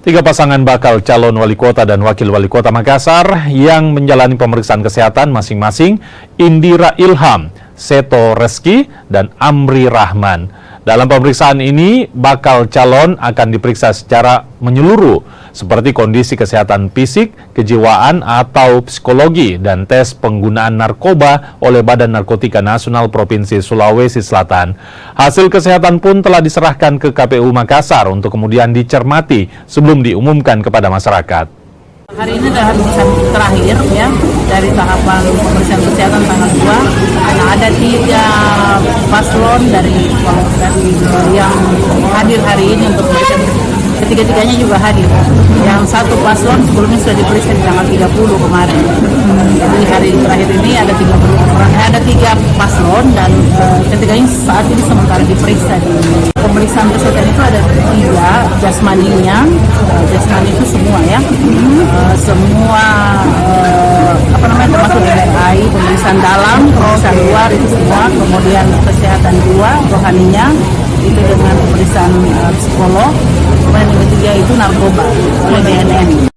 Tiga pasangan bakal calon wali kota dan wakil wali kota Makassar yang menjalani pemeriksaan kesehatan masing-masing Indira Ilham, Seto Reski, dan Amri Rahman. Dalam pemeriksaan ini, bakal calon akan diperiksa secara menyeluruh, seperti kondisi kesehatan fisik, kejiwaan, atau psikologi, dan tes penggunaan narkoba oleh Badan Narkotika Nasional Provinsi Sulawesi Selatan. Hasil kesehatan pun telah diserahkan ke KPU Makassar untuk kemudian dicermati sebelum diumumkan kepada masyarakat. Hari ini adalah pemeriksaan terakhir ya dari tahapan pemeriksaan kesehatan tanggal 2. Ada 3 paslon dari yang hadir hari ini untuk pemeriksaan. Ketiga-tiganya juga hadir. Yang satu paslon sebelumnya sudah diperiksa di tanggal 30 kemarin. Jadi hari terakhir ini ada 3 paslon dan ketiganya saat ini sementara diperiksa. Di pemeriksaan kesehatan itu ada 3 jasmaninya, jasmani itu semua ya, semua termasuk MRI, pemeriksaan dalam, pemeriksaan luar itu semua, kemudian kesehatan 2, rohaninya itu dengan pemeriksaan psikolog, kemudian yang ketiga itu narkoba oleh BNN.